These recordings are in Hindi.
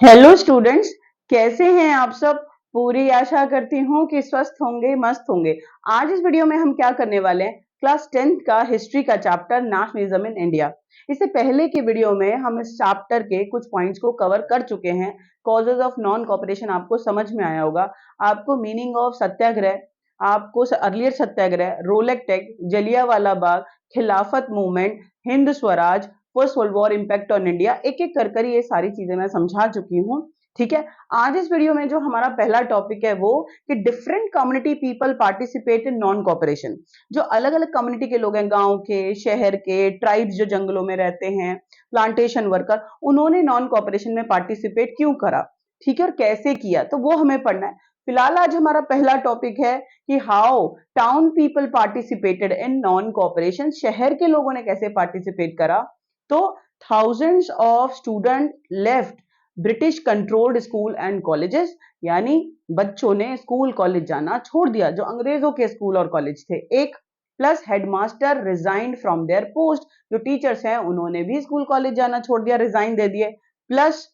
हेलो स्टूडेंट्स, कैसे हैं आप सब। पूरी आशा करती हूँ कि स्वस्थ होंगे, मस्त होंगे। आज इस वीडियो में हम क्या करने वाले हैं, क्लास 10th का हिस्ट्री का चैप्टर नेशनलिज्म इन इंडिया। इससे पहले की वीडियो में हम इस चैप्टर के कुछ पॉइंट्स को कवर कर चुके हैं। कॉजेज ऑफ नॉन कॉपरेशन आपको समझ में आया होगा, आपको मीनिंग ऑफ सत्याग्रह, आपको अर्लियर सत्याग्रह, रोलेक्ट एक्ट, जलियांवाला बाग, खिलाफत movement, Hind Swaraj, first world war impact on India, एक एक कर ये सारी चीजें मैं समझा चुकी हूँ। ठीक है, आज इस वीडियो में जो हमारा पहला टॉपिक है वो कि different community people participate in non cooperation. जो अलग अलग कम्युनिटी के लोग हैं, गांव के, शहर के, ट्राइब्स जो जंगलों में रहते हैं, प्लांटेशन वर्कर, उन्होंने नॉन कॉपरेशन में पार्टिसिपेट क्यों करा, ठीक है, और कैसे किया, तो वो हमें पढ़ना है। फिलहाल आज हमारा पहला टॉपिक है कि how town people participated in non cooperation. शहर के लोगों ने कैसे पार्टिसिपेट करा। तो thousands of students left British controlled school and colleges, यानी बच्चों ने स्कूल कॉलेज जाना छोड़ दिया, जो अंग्रेजों के स्कूल और कॉलेज थे। एक plus headmaster resigned from their post, जो टीचर्स हैं उन्होंने भी स्कूल कॉलेज जाना छोड़ दिया, रिजाइन दे दिए। प्लस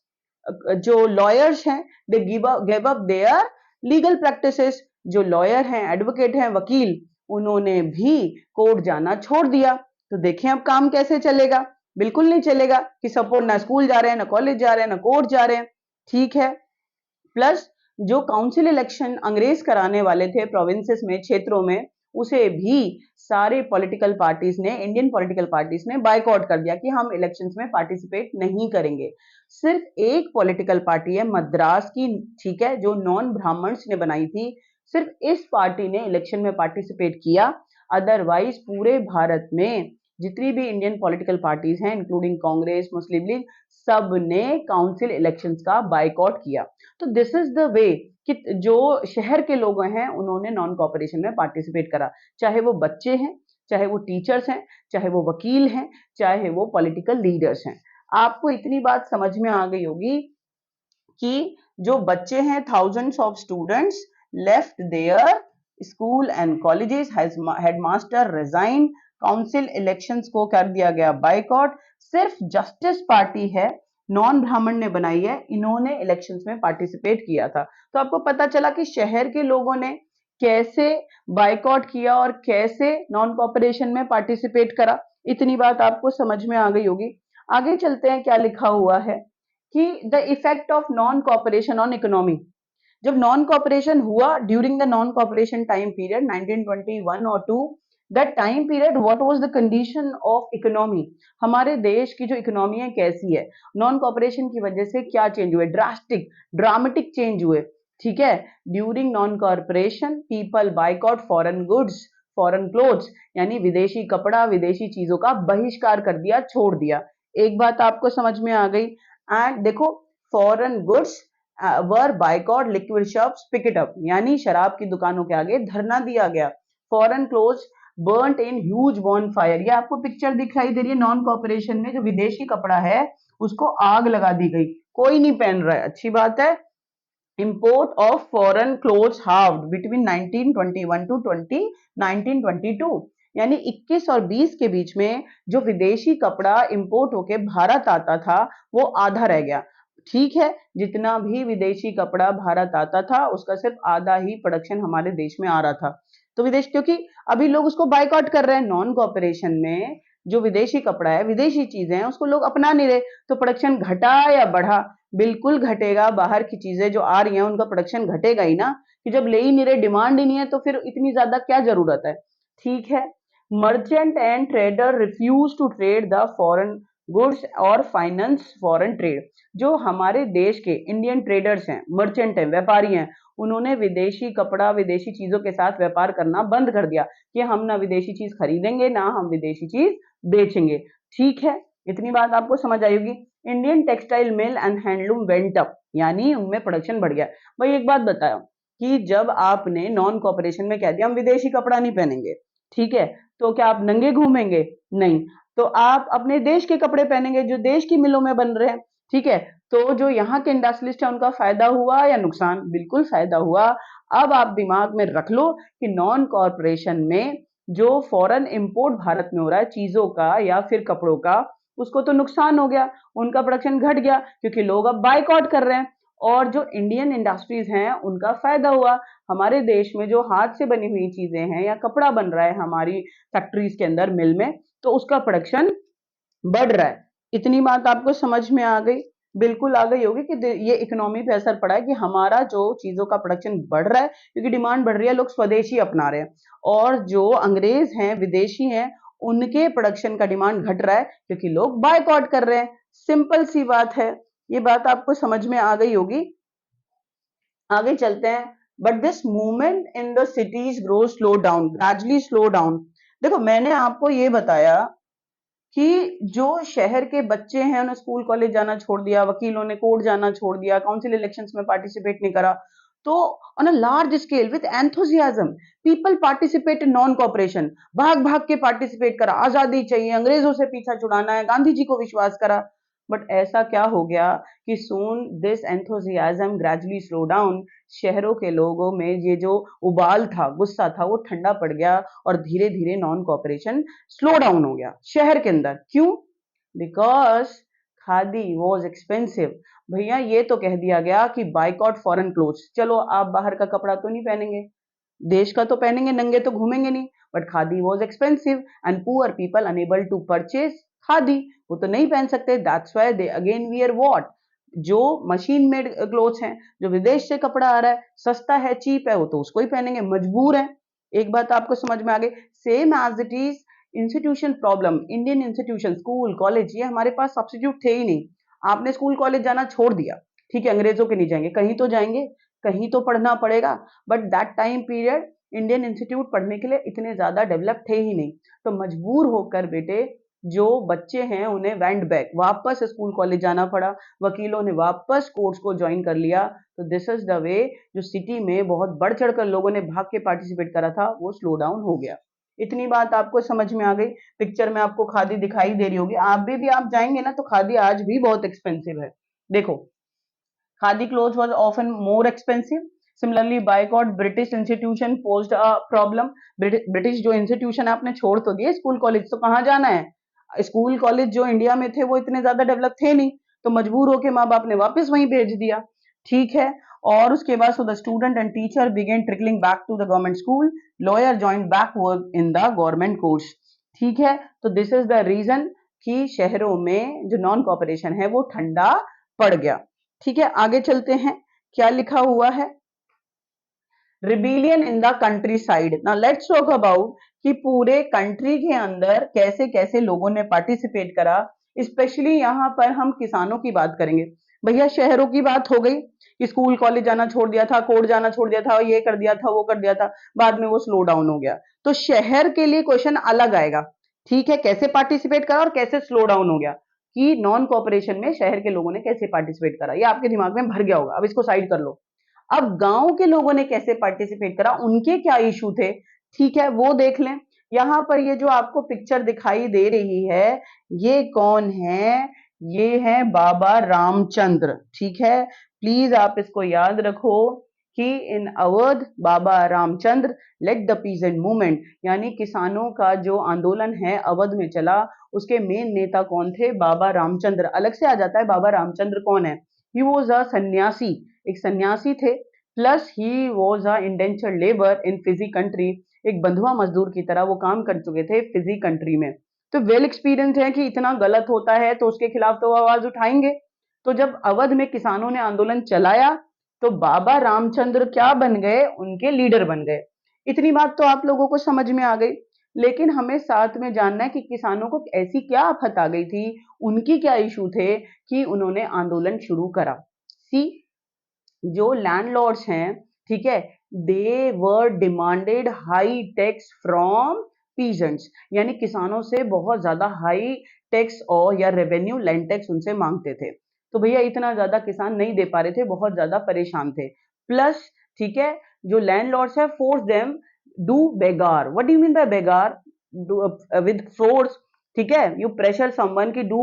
जो लॉयर्स हैं they give up their legal practices, जो लॉयर हैं, एडवोकेट हैं, वकील, उन्होंने भी कोर्ट जाना छोड़ दिया। तो देखें अब काम कैसे चलेगा, बिल्कुल नहीं चलेगा कि सपोर्ट ना स्कूल जा रहे हैं, ना कॉलेज जा रहे हैं, ना कोर्ट जा रहे हैं। ठीक है, प्लस जो काउंसिल इलेक्शन अंग्रेज कराने वाले थे प्रोविंसेस में, क्षेत्रों में, उसे भी सारे पॉलिटिकल पार्टीज ने, इंडियन पॉलिटिकल पार्टीज ने बायकॉट कर दिया कि हम इलेक्शंस में पार्टिसिपेट नहीं करेंगे। सिर्फ एक पॉलिटिकल पार्टी है मद्रास की, ठीक है, जो नॉन ब्राह्मण्स ने बनाई थी, सिर्फ इस पार्टी ने इलेक्शन में पार्टिसिपेट किया। अदरवाइज पूरे भारत में जितनी भी इंडियन पॉलिटिकल पार्टीज हैं, इंक्लूडिंग कांग्रेस, मुस्लिम लीग, सब ने काउंसिल इलेक्शंस का बायकॉट किया। तो दिस इज द वे कि जो शहर के लोग हैं उन्होंने नॉन कॉपरेशन में पार्टिसिपेट करा, चाहे वो बच्चे हैं, चाहे वो टीचर्स हैं, चाहे वो वकील हैं, चाहे वो पॉलिटिकल लीडर्स हैं। आपको इतनी बात समझ में आ गई होगी कि जो बच्चे हैं, thousands of students left their school and colleges, headmaster resign, council elections को कर दिया गया बायकॉट। सिर्फ जस्टिस पार्टी है, नॉन ब्राह्मण ने बनाई है, इन्होंने इलेक्शंस में पार्टिसिपेट किया था। तो आपको पता चला कि शहर के लोगों ने कैसे बायकॉट किया और कैसे नॉन कॉपरेशन में पार्टिसिपेट करा। इतनी बात आपको समझ में आ गई होगी। आगे चलते हैं, क्या लिखा हुआ है कि the effect of non cooperation on economy. जब नॉन कॉपरेशन हुआ during the non cooperation time period 1921 और 2, that time period what was the condition of economy, हमारे देश की जो इकोनॉमी है कैसी है, नॉन कॉपरेशन की वजह से क्या चेंज हुए, ड्रास्टिक ड्रामेटिक चेंज हुए। ठीक है, during non corporation people boycott foreign goods, foreign clothes, यानी विदेशी कपड़ा, विदेशी चीजों का बहिष्कार कर दिया, छोड़ दिया। एक बात आपको समझ में आ गई। एंड देखो, foreign goods were boycott, liquid shops pick it up, यानी शराब की दुकानों के आगे धरना दिया गया। Foreign clothes burnt in huge bonfire, ये आपको पिक्चर दिखाई दे रही है, नॉन कॉपरेशन में जो विदेशी कपड़ा है उसको आग लगा दी गई, कोई नहीं पहन रहा है, अच्छी बात है। Import of foreign clothes halved between 1921 to 1922, यानी 21 और 20 के बीच में जो विदेशी कपड़ा इंपोर्ट होके भारत आता था वो आधा रह गया। ठीक है, जितना भी विदेशी कपड़ा भारत आता था उसका सिर्फ आधा ही प्रोडक्शन हमारे देश में आ रहा था। तो विदेश, क्योंकि अभी लोग उसको बायकॉट कर रहे हैं, नॉन कॉपरेशन में जो विदेशी कपड़ा है, विदेशी चीजें हैं, उसको लोग अपना नहीं रहे, तो प्रोडक्शन घटा या बढ़ा, बिल्कुल घटेगा। बाहर की चीजें जो आ रही हैं उनका प्रोडक्शन घटेगा ही ना, कि जब ले ही नहीं रहे, डिमांड ही नहीं है, तो फिर इतनी ज्यादा क्या जरूरत है। ठीक है, merchant and trader refuse to trade the foreign goods और फाइनेंस फॉरेन ट्रेड, जो हमारे देश के इंडियन ट्रेडर्स हैं, मर्चेंट हैं, व्यापारी हैं, उन्होंने विदेशी कपड़ा, विदेशी चीजों के साथ व्यापार करना बंद कर दिया कि हम ना विदेशी चीज खरीदेंगे, ना हम विदेशी चीज बेचेंगे। ठीक है, इतनी बात आपको समझ आई होगी। Indian textile mill and handloom went up, यानी उनमें प्रोडक्शन बढ़ गया। भाई एक बात बताओ कि जब आपने नॉन कॉपरेशन में कह दिया हम विदेशी कपड़ा नहीं पहनेंगे, ठीक है, तो क्या आप नंगे घूमेंगे? नहीं, तो आप अपने देश के कपड़े पहनेंगे जो देश की मिलों में बन रहे हैं। ठीक है, तो जो यहाँ के इंडस्ट्रियलिस्ट है उनका फायदा हुआ या नुकसान? बिल्कुल फायदा हुआ। अब आप दिमाग में रख लो कि नॉन कॉरपोरेशन में जो फॉरेन इंपोर्ट भारत में हो रहा है चीजों का या फिर कपड़ों का, उसको तो नुकसान हो गया, उनका प्रोडक्शन घट गया क्योंकि लोग अब बायकॉट कर रहे हैं। और जो इंडियन इंडस्ट्रीज हैं उनका फायदा हुआ। हमारे देश में जो हाथ से बनी हुई चीजें हैं या कपड़ा बन रहा है हमारी फैक्ट्रीज के अंदर, मिल में, तो उसका प्रोडक्शन बढ़ रहा है। इतनी बात आपको समझ में आ गई? बिल्कुल आ गई होगी कि ये इकोनॉमी पे असर पड़ा है कि हमारा जो चीजों का प्रोडक्शन बढ़ रहा है क्योंकि डिमांड बढ़ रही है, लोग स्वदेशी अपना रहे हैं। और जो अंग्रेज हैं, विदेशी हैं, उनके प्रोडक्शन का डिमांड घट रहा है क्योंकि लोग बायकॉट कर रहे हैं। सिंपल सी बात है। ये बात आपको समझ में आ गई होगी। आगे चलते हैं। But this movement in the cities grow slow down, gradually slow down. देखो, मैंने आपको ये बताया कि जो शहर के बच्चे हैं उन्हें स्कूल कॉलेज जाना छोड़ दिया, वकीलों ने कोर्ट जाना छोड़ दिया, काउंसिल इलेक्शंस में पार्टिसिपेट नहीं करा, तो on a large scale with enthusiasm people participate in non cooperation. भाग भाग के पार्टिसिपेट करा, आजादी चाहिए, अंग्रेजों से पीछा छुड़ाना है, गांधी जी को विश्वास करा। बट ऐसा क्या हो गया कि soon this enthusiasm gradually slow down. शहरों के लोगों में ये जो उबाल था, गुस्सा था, वो ठंडा पड़ गया और धीरे धीरे नॉन कॉपरेशन स्लो डाउन हो गया शहर के अंदर। क्यों? Because khadi was expensive. भैया ये तो कह दिया गया कि बाइकॉट फॉरेन क्लोथ्स, चलो आप बाहर का कपड़ा तो नहीं पहनेंगे, देश का तो पहनेंगे, नंगे तो घूमेंगे नहीं, but khadi was expensive and poor people unable to purchase khadi, वो तो नहीं पहन सकते। That's why they again wear what, जो मशीन मेड क्लोथ्स हैं, जो विदेश से कपड़ा आ रहा है, सस्ता है, चीप है, वो तो उसको ही पहनेंगे, मजबूर है। एक बात आपको समझ में आ गई। Same as it is institution problem, Indian institution, school college, ये हमारे पास सब्स्टिट्यूट थे ही नहीं। आपने स्कूल कॉलेज जाना छोड़ दिया, ठीक है, अंग्रेजों के नहीं जाएंगे, कहीं तो जाएंगे, कहीं तो पढ़ना पड़ेगा। But that time period Indian institute पढ़ने के लिए इतने ज्यादा डेवलप थे ही नहीं। तो मजबूर होकर बेटे जो बच्चे हैं उन्हें वेंट बैक, वापस स्कूल कॉलेज जाना पड़ा, वकीलों ने वापस कोर्ट्स को ज्वाइन कर लिया। तो दिस इज द वे, जो सिटी में बहुत बढ़ चढ़कर लोगों ने भाग के पार्टिसिपेट करा था वो स्लो डाउन हो गया। इतनी बात आपको समझ में आ गई। पिक्चर में आपको खादी दिखाई दे रही होगी, आप जाएंगे ना तो खादी आज भी बहुत एक्सपेंसिव है। देखो, khadi clothes was often more expensive. Similarly, boycott British institution posed a problem. British जो इंस्टीट्यूशन है आपने छोड़ तो दिए, स्कूल कॉलेज तो कहाँ जाना है। स्कूल कॉलेज जो इंडिया में थे वो इतने ज्यादा डेवलप थे नहीं, तो मजबूर होके माँ बाप ने वापस वहीं भेज दिया, ठीक है। और उसके बाद so the student and teacher began trickling back to the government school. Lawyer joined back work in the government courts. ठीक है, तो दिस इज द रीजन कि शहरों में जो नॉन कॉपरेशन है वो ठंडा पड़ गया। ठीक है, आगे चलते हैं। क्या लिखा हुआ है? Rebellion in the country side. Now let's talk about कि पूरे कंट्री के अंदर कैसे कैसे लोगों ने पार्टिसिपेट करा। स्पेशली यहाँ पर हम किसानों की बात करेंगे। भैया शहरों की बात हो गई कि स्कूल कॉलेज जाना छोड़ दिया था, कोर्ट जाना छोड़ दिया था, ये कर दिया था, वो कर दिया था, बाद में वो स्लो डाउन हो गया। तो शहर के लिए क्वेश्चन अलग आएगा, ठीक है, कैसे पार्टिसिपेट करा और कैसे स्लो डाउन हो गया, कि नॉन कॉपरेशन में शहर के लोगों ने कैसे पार्टिसिपेट करा, ये आपके दिमाग में भर गया होगा। अब इसको साइड कर लो। अब गांव के लोगों ने कैसे पार्टिसिपेट करा, उनके क्या इशू थे, ठीक है, वो देख लें। यहां पर ये जो आपको पिक्चर दिखाई दे रही है, ये कौन है? ये है बाबा रामचंद्र, ठीक है। प्लीज आप इसको याद रखो कि in Awadh Baba Ramchandra led the peasant movement, यानी किसानों का जो आंदोलन है अवध में चला, उसके मेन नेता कौन थे? बाबा रामचंद्र। अलग से आ जाता है बाबा रामचंद्र कौन है। ही वॉज अ सन्यासी, एक सन्यासी थे, plus he was a indentured labour in Fiji country, एक बंधुआ मजदूर की तरह वो काम कर चुके थे फिजी कंट्री में। तो वेल एक्सपीरियंस है कि इतना गलत होता है तो उसके खिलाफ तो आवाज उठाएंगे। तो जब अवध में किसानों ने आंदोलन चलाया तो बाबा रामचंद्र क्या बन गए? उनके लीडर बन गए। इतनी बात तो आप लोगों को समझ में आ गई। लेकिन हमें साथ में जानना है कि किसानों को ऐसी क्या आफत आ गई थी, उनकी क्या इशू थे कि उन्होंने आंदोलन शुरू करा। सी, जो लैंडलॉर्ड्स हैं, ठीक है, they were demanded high tax from peasants, यानी किसानों से बहुत ज्यादा हाई टैक्स और या रेवेन्यू लैंड टैक्स उनसे मांगते थे। तो भैया इतना ज्यादा किसान नहीं दे पा रहे थे, बहुत ज्यादा परेशान थे। प्लस, ठीक है, जो लैंडलॉर्ड्स है force them do begar. What do you mean by begar? With force, ठीक है, यू प्रेशर समवन की डू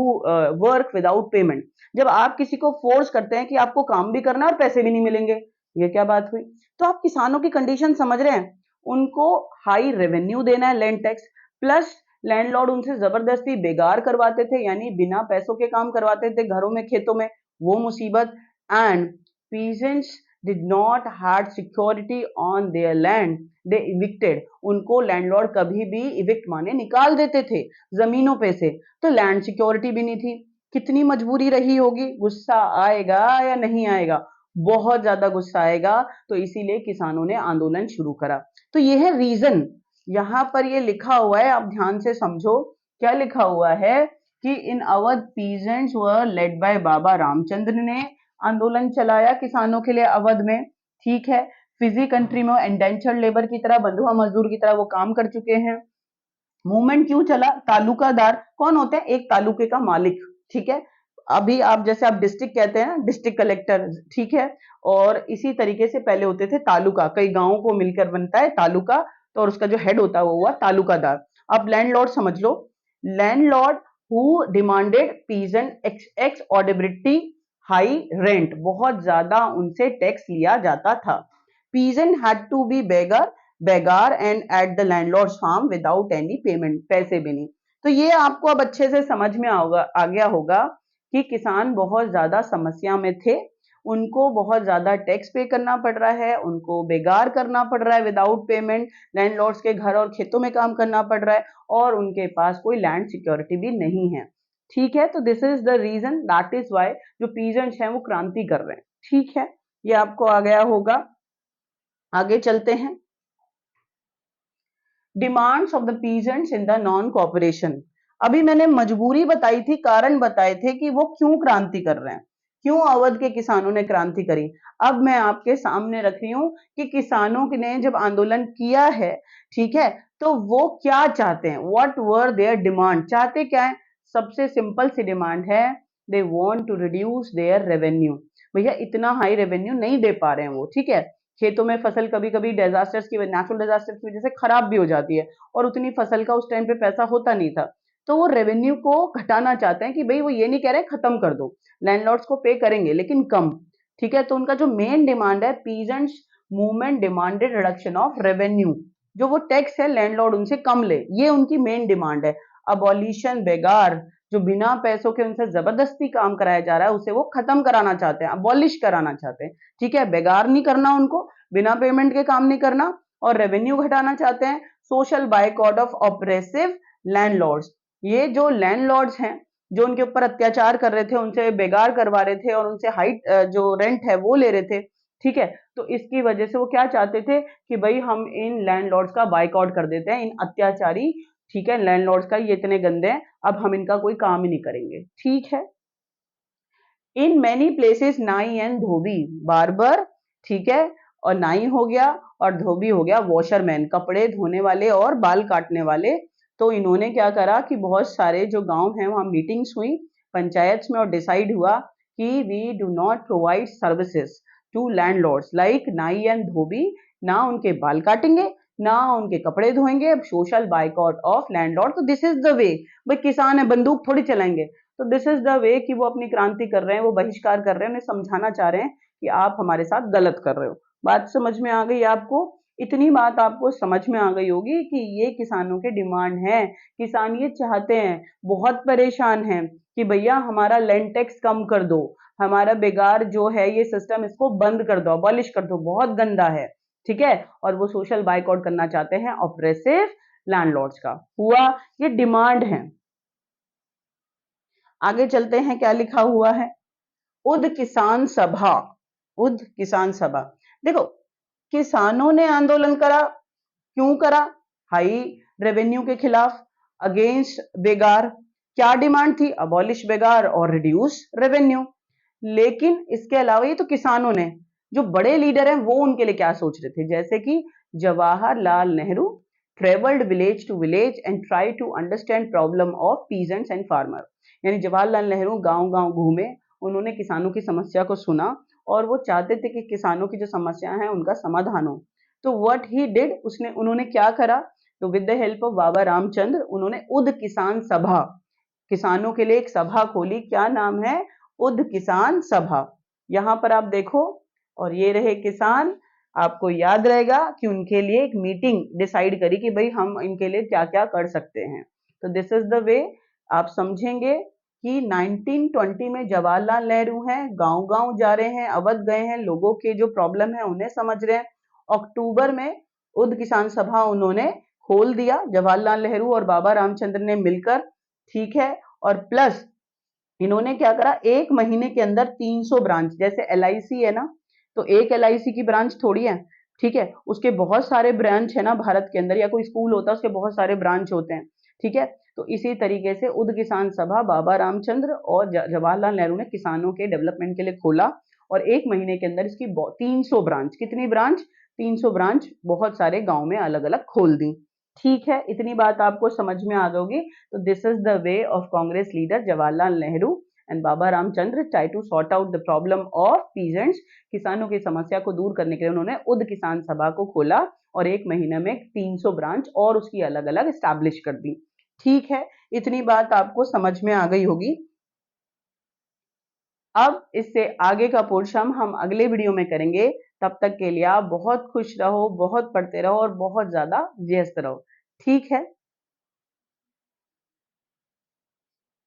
वर्क विदाउट पेमेंट। जब आप किसी को फोर्स करते हैं कि आपको काम भी करना है और पैसे भी नहीं मिलेंगे, ये क्या बात हुई? तो आप किसानों की कंडीशन समझ रहे हैं, उनको हाई रेवेन्यू देना है, लैंड टैक्स, प्लस लैंडलॉर्ड उनसे जबरदस्ती बेगार करवाते थे, यानी बिना पैसों के काम करवाते थे घरों में, खेतों में, वो मुसीबत। And peasants did not had security on their land, they evicted, उनको लैंडलॉर्ड कभी भी इविक्ट माने निकाल देते थे जमीनों पे से, तो लैंड सिक्योरिटी भी नहीं थी। कितनी मजबूरी रही होगी, गुस्सा आएगा या नहीं आएगा? बहुत ज्यादा गुस्सा आएगा, तो इसीलिए किसानों ने आंदोलन शुरू करा। तो ये है रीजन, यहाँ पर ये लिखा हुआ है, आप ध्यान से समझो क्या लिखा हुआ है कि in Awadh peasants were led by Baba Ramchandra ने आंदोलन चलाया किसानों के लिए अवध में, ठीक है। फिजी कंट्री में इंडेंचर्ड लेबर की तरह, बंधुआ मजदूर की तरह वो काम कर चुके हैं। मूवमेंट क्यों चला? तालुकादार कौन होते हैं? एक तालुके का मालिक, ठीक है। अभी आप जैसे आप डिस्ट्रिक्ट कहते हैं ना, डिस्ट्रिक्ट कलेक्टर, ठीक है। और इसी तरीके से पहले होते थे तालुका, कई गांवों को मिलकर बनता है तालुका, तो और उसका जो हेड होता है वो हुआ तालुकादार। अब लैंडलॉर्ड समझ लो, लैंडलॉर्ड हु डिमांडेड पीजेंट एक्स ऑडिबिलिटी हाई रेंट, बहुत ज्यादा उनसे टैक्स लिया जाता था। Peasant had to be begar and at the landlords farm without any payment, पैसे भी नहीं। तो ये आपको अब अच्छे से समझ में आ गया होगा कि किसान बहुत ज्यादा समस्या में थे, उनको बहुत ज्यादा टैक्स पे करना पड़ रहा है, उनको बेगार करना पड़ रहा है विदाउट पेमेंट, लैंडलॉर्ड्स के घर और खेतों में काम करना पड़ रहा है, और उनके पास कोई लैंड सिक्योरिटी भी नहीं है, ठीक है। तो this is the reason, that is why जो पीजेंट्स हैं वो क्रांति कर रहे हैं, ठीक है। ये आपको आ गया होगा। आगे चलते हैं। Demands of the peasants in the non cooperation, अभी मैंने मजबूरी बताई थी, कारण बताए थे कि वो क्यों क्रांति कर रहे हैं, क्यों अवध के किसानों ने क्रांति करी। अब मैं आपके सामने रख रही हूं कि किसानों ने जब आंदोलन किया है, ठीक है, तो वो क्या चाहते हैं, व्हाट वर देयर डिमांड, चाहते क्या है? सबसे सिंपल सी डिमांड है, they want to reduce their revenue. भैया इतना हाई रेवेन्यू नहीं दे पा रहे हैं वो, ठीक है। खेतों में फसल कभी कभी डिजास्टर्स की, नेचुरल डिजास्टर्स की वजह से खराब भी हो जाती है, और उतनी फसल का उस टाइम पे पैसा होता नहीं था, तो वो रेवेन्यू को घटाना चाहते हैं कि भाई वो ये नहीं कह रहे खत्म कर दो, लैंडलॉर्ड्स को पे करेंगे लेकिन कम, ठीक है। तो उनका जो मेन डिमांड है, peasants movement demanded reduction of revenue, जो वो टैक्स है लैंडलॉर्ड उनसे कम ले, ये उनकी मेन डिमांड है। अबॉलिशन, बेगार, जो बिना पैसों के उनसे जबरदस्ती काम कराया जा रहा है उसे वो खत्म कराना चाहते हैं, अबॉलिश कराना चाहते हैं, ठीक है। बेगार नहीं करना उनको, बिना पेमेंट के काम नहीं करना, और रेवेन्यू घटाना चाहते हैं। Social boycott of oppressive landlords, ये जो लैंडलॉर्ड्स हैं जो उनके ऊपर अत्याचार कर रहे थे, उनसे बेगार करवा रहे थे और उनसे हाइट जो रेंट है वो ले रहे थे, ठीक है। तो इसकी वजह से वो क्या चाहते थे कि भाई हम इन लैंडलॉर्ड्स का बायकॉट कर देते हैं, इन अत्याचारी, ठीक है, लैंडलॉर्ड्स का, ये इतने गंदे हैं, अब हम इनका कोई काम ही नहीं करेंगे, ठीक है। इन मैनी प्लेसेस नाई एंड धोबी, बार्बर, ठीक है, और नाई हो गया और धोबी हो गया वॉशरमैन, कपड़े धोने वाले और बाल काटने वाले। तो इन्होंने क्या करा कि बहुत सारे जो गांव हैं वहां मीटिंग्स हुई पंचायत में, और डिसाइड हुआ कि we do not provide services to landlords like नाई एंड धोबी, ना उनके बाल काटेंगे ना उनके कपड़े धोएंगे, सोशल बाइकॉट ऑफ लैंडलॉर्ड। तो दिस इज द वे, भाई किसान है बंदूक थोड़ी चलाएंगे, तो दिस इज द वे कि वो अपनी क्रांति कर रहे हैं, वो बहिष्कार कर रहे हैं, उन्हें समझाना चाह रहे हैं कि आप हमारे साथ गलत कर रहे हो। बात समझ में आ गई आपको? इतनी बात आपको समझ में आ गई होगी कि ये किसानों के डिमांड है, किसान ये चाहते हैं, बहुत परेशान हैं कि भैया हमारा लैंड टैक्स कम कर दो, हमारा बेगार जो है ये सिस्टम इसको बंद कर दो, अबॉलिश कर दो, बहुत गंदा है, ठीक है। और वो सोशल बाइकआउट करना चाहते हैं ऑपरेसिव लैंडलॉर्ड्स का, हुआ, ये डिमांड है। आगे चलते हैं, क्या लिखा हुआ है? उद किसान सभा, उद किसान सभा, देखो किसानों ने आंदोलन करा, क्यों करा? हाई रेवेन्यू के खिलाफ, अगेंस्ट बेगार। क्या डिमांड थी? अबॉलिश बेगार और रिड्यूस रेवेन्यू। लेकिन इसके अलावा ये तो किसानों ने, जो बड़े लीडर हैं वो उनके लिए क्या सोच रहे थे, जैसे कि Jawaharlal Nehru travelled village to village and try to understand problem of peasants and farmer, यानी जवाहरलाल नेहरू गांव गांव घूमे, उन्होंने किसानों की समस्या को सुना और वो चाहते थे कि किसानों की जो समस्या है उनका समाधान हो। तो व्हाट ही डिड, उन्होंने क्या करा? तो विद द हेल्प ऑफ बाबा रामचंद्र उन्होंने उद किसान सभा, किसानों के लिए एक सभा खोली, क्या नाम है? उद किसान सभा। यहां पर आप देखो, और ये रहे किसान, आपको याद रहेगा कि उनके लिए एक मीटिंग डिसाइड करी कि भाई हम इनके लिए क्या क्या कर सकते हैं, तो दिस इज द वे आप समझेंगे कि 1920 में जवाहरलाल नेहरू हैं, गांव-गांव जा रहे हैं, अवध गए हैं, लोगों के जो प्रॉब्लम है उन्हें समझ रहे हैं। अक्टूबर में उद किसान सभा उन्होंने खोल दिया, जवाहरलाल नेहरू और बाबा रामचंद्र ने मिलकर, ठीक है। और प्लस इन्होंने क्या करा, एक महीने के अंदर 300 ब्रांच, जैसे एलआईसी है ना, तो एक एलआईसी की ब्रांच थोड़ी है, ठीक है, उसके बहुत सारे ब्रांच है ना भारत के अंदर, या कोई स्कूल होता है उसके बहुत सारे ब्रांच होते हैं, ठीक है। तो इसी तरीके से उद किसान सभा बाबा रामचंद्र और जवाहरलाल नेहरू ने किसानों के डेवलपमेंट के लिए खोला, और एक महीने के अंदर इसकी 300 ब्रांच, कितनी ब्रांच, 300 ब्रांच बहुत सारे गांव में अलग अलग खोल दी। ठीक है, इतनी बात आपको समझ में आ गई होगी। तो this is the way of Congress leader Jawaharlal Nehru and Baba Ramchandra try to sort out the problem of peasants. किसानों की समस्या को दूर करने के लिए उन्होंने उद किसान सभा को खोला और एक महीने में 300 ब्रांच और उसकी अलग अलग स्टैब्लिश कर दी। ठीक है, इतनी बात आपको समझ में आ गई होगी। अब इससे आगे का पोर्शन हम अगले वीडियो में करेंगे। तब तक के लिए आप बहुत खुश रहो, बहुत पढ़ते रहो और बहुत ज्यादा व्यस्त रहो। ठीक है।